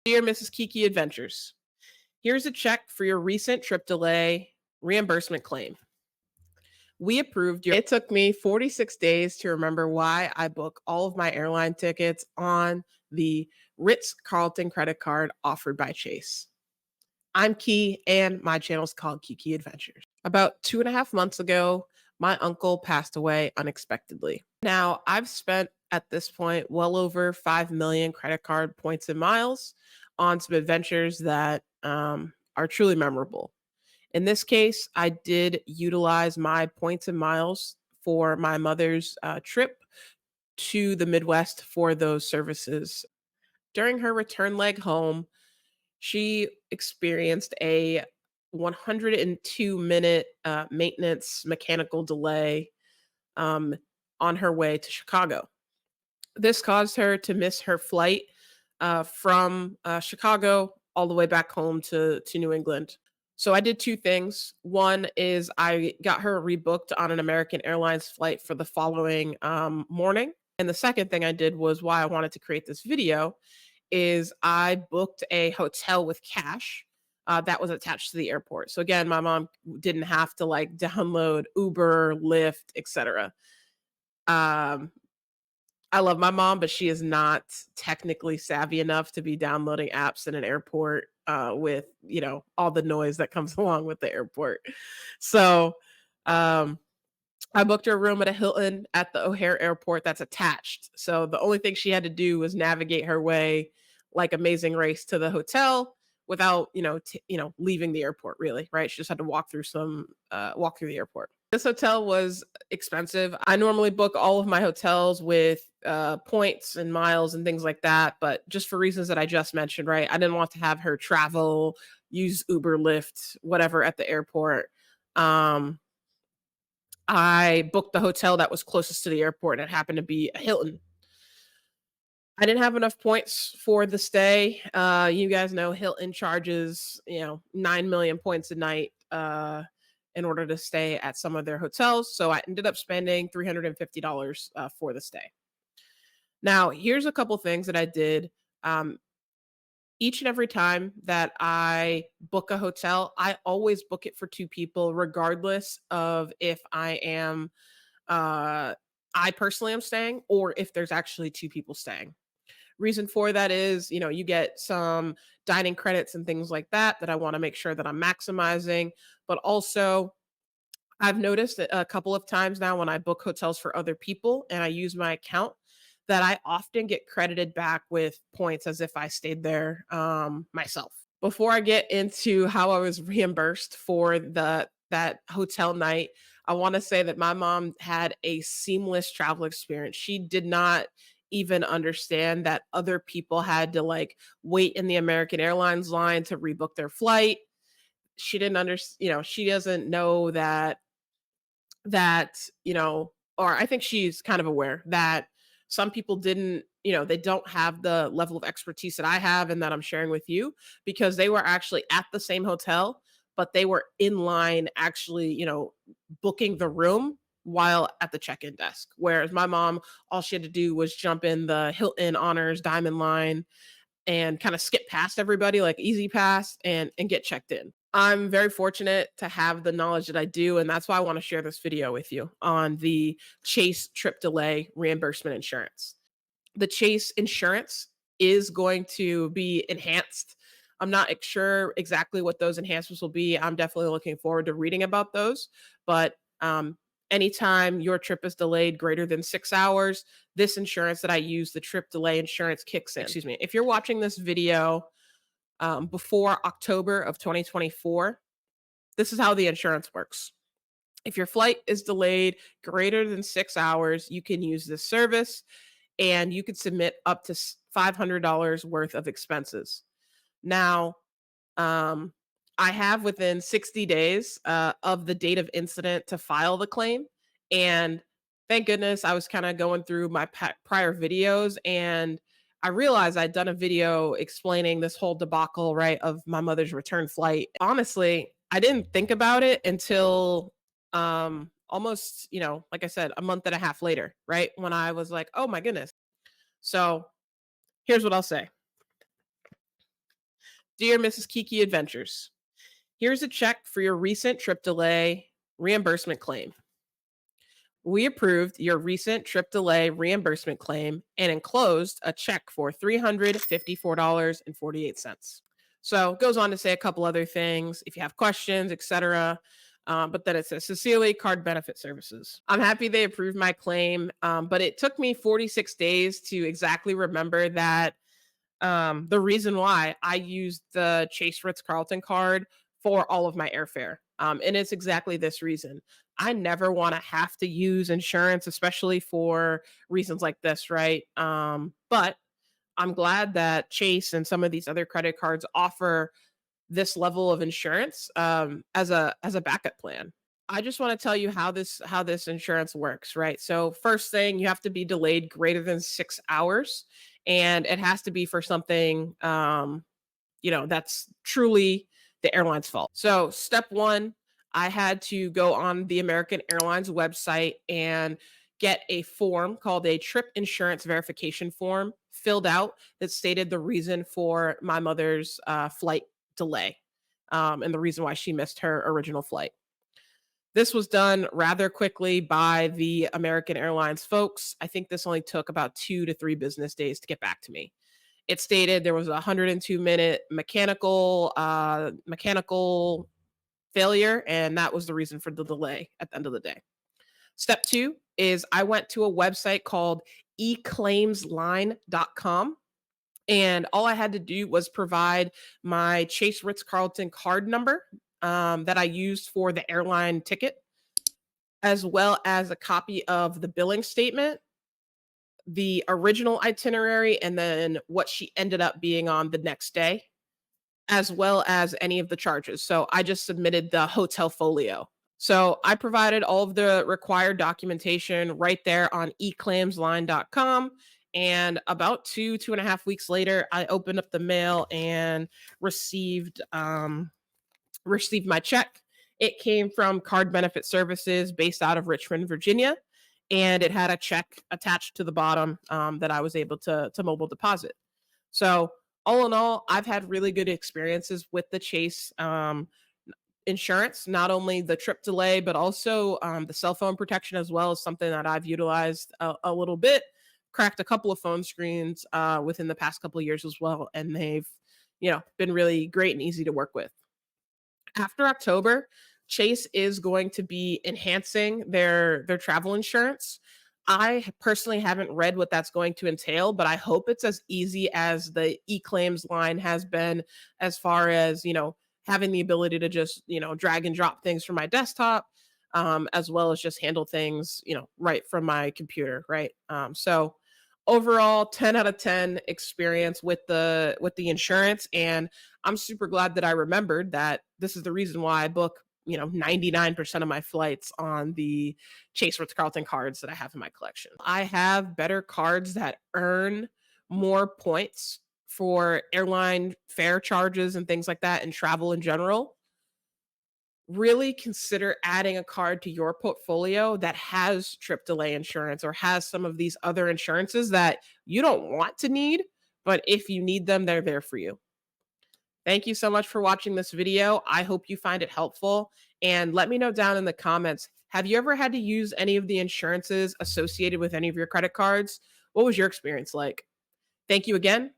Dear Mrs. keyKEYadventures, here's a check for your recent trip delay reimbursement claim. We approved your. It took me 46 days to remember why I book all of my airline tickets on the Ritz-Carlton credit card offered by Chase. I'm Key, and my channel is called keyKEYadventures. About 2.5 months ago, my uncle passed away unexpectedly. Now, I've spent at this point well over 5 million credit card points and miles on some adventures that are truly memorable. In this case, I did utilize my points and miles for my mother's trip to the Midwest for those services. During her return leg home, she experienced a 102-minute maintenance mechanical delay um, on her way to Chicago. This caused her to miss her flight from Chicago all the way back home to New England. So I did two things. One is I got her rebooked on an American Airlines flight for the following morning. And the second thing I did was why I wanted to create this video is I booked a hotel with cash that was attached to the airport. So again, my mom didn't have to like download Uber, Lyft, etc. Um, I love my mom, but she is not technically savvy enough to be downloading apps in an airport with all the noise that comes along with the airport. So um, I booked her a room at a Hilton at the O'Hare Airport that's attached. So the only thing she had to do was navigate her way like Amazing Race to the hotel without, leaving the airport really, right? She just had to walk through the airport. This hotel was expensive. I normally book all of my hotels with points and miles and things like that, but just for reasons that I just mentioned, right? I didn't want to have her travel, use Uber, Lyft, whatever at the airport. I booked the hotel that was closest to the airport, and it happened to be a Hilton. I didn't have enough points for the stay. You guys know Hilton charges, 9 million points a night in order to stay at some of their hotels. So I ended up spending $350 for the stay. Now, here's a couple things that I did. Each and every time that I book a hotel, I always book it for two people, regardless of if I personally am staying or if there's actually two people staying. Reason for that is, you get some dining credits and things like that I want to make sure that I'm maximizing. But also, I've noticed that a couple of times now when I book hotels for other people and I use my account, that I often get credited back with points as if I stayed there myself. Before I get into how I was reimbursed for that hotel night, I want to say that my mom had a seamless travel experience. She did not even understand that other people had to like wait in the American Airlines line to rebook their flight. She didn't understand, she doesn't know that, or I think she's kind of aware that some people didn't, they don't have the level of expertise that I have and that I'm sharing with you because they were actually at the same hotel, but they were in line actually, booking the room while at the check-in desk. Whereas my mom, all she had to do was jump in the Hilton Honors Diamond line and kind of skip past everybody like easy pass and get checked in. I'm very fortunate to have the knowledge that I do, and that's why I want to share this video with you on the Chase trip delay reimbursement insurance. The Chase insurance is going to be enhanced. I'm not sure exactly what those enhancements will be. I'm definitely looking forward to reading about those, but anytime your trip is delayed greater than 6 hours, this insurance that I use, the trip delay insurance, kicks in. Excuse me. If you're watching this video before October of 2024, this is how the insurance works. If your flight is delayed greater than 6 hours, you can use this service and you could submit up to $500 worth of expenses. Now, I have within 60 days of the date of incident to file the claim. And thank goodness I was kind of going through my prior videos and I realized I'd done a video explaining this whole debacle, right, of my mother's return flight. Honestly, I didn't think about it until almost, like I said, a month and a half later, right? When I was like, oh my goodness. So here's what I'll say. Dear Mrs. Kiki Adventures, here's a check for your recent trip delay reimbursement claim. We approved your recent trip delay reimbursement claim and enclosed a check for $354.48. So it goes on to say a couple other things if you have questions, etc. But then it says sincerely, Card Benefit Services. I'm happy they approved my claim, but it took me 46 days to exactly remember that the reason why I used the Chase Ritz Carlton card for all of my airfare. And it's exactly this reason. I never want to have to use insurance, especially for reasons like this, right? But I'm glad that Chase and some of these other credit cards offer this level of insurance as a backup plan. I just want to tell you how this insurance works, right? So first thing, you have to be delayed greater than 6 hours, and it has to be for something that's truly the airline's fault. So step one, I had to go on the American Airlines website and get a form called a trip insurance verification form filled out that stated the reason for my mother's flight delay, and the reason why she missed her original flight. This was done rather quickly by the American Airlines folks. I think this only took about 2 to 3 business days to get back to me. It stated there was a 102-minute mechanical failure, and that was the reason for the delay at the end of the day. Step two is I went to a website called eclaimsline.com, and all I had to do was provide my Chase Ritz Carlton card number that I used for the airline ticket, as well as a copy of the billing statement, the original itinerary, and then what she ended up being on the next day, as well as any of the charges. So I just submitted the hotel folio. So I provided all of the required documentation right there on eclaimsline.com. And about 2.5 weeks later, I opened up the mail and received my check. It came from Card Benefit Services based out of Richmond, Virginia, and it had a check attached to the bottom that I was able to mobile deposit. So all in all, I've had really good experiences with the Chase insurance. Not only the trip delay, but also the cell phone protection as well is something that I've utilized a little bit. Cracked a couple of phone screens within the past couple of years as well, and they've been really great and easy to work with. After October, Chase is going to be enhancing their travel insurance. I personally haven't read what that's going to entail, but I hope it's as easy as the eClaims line has been, as far as, having the ability to just, drag and drop things from my desktop, as well as just handle things, right from my computer, right? So overall 10 out of 10 experience with the insurance, and I'm super glad that I remembered that this is the reason why I book 99% of my flights on the Chase Ritz Carlton cards that I have in my collection. I have better cards that earn more points for airline fare charges and things like that, and travel in general. Really consider adding a card to your portfolio that has trip delay insurance or has some of these other insurances that you don't want to need, but if you need them, they're there for you. Thank you so much for watching this video. I hope you find it helpful, and let me know down in the comments, have you ever had to use any of the insurances associated with any of your credit cards? What was your experience like? Thank you again,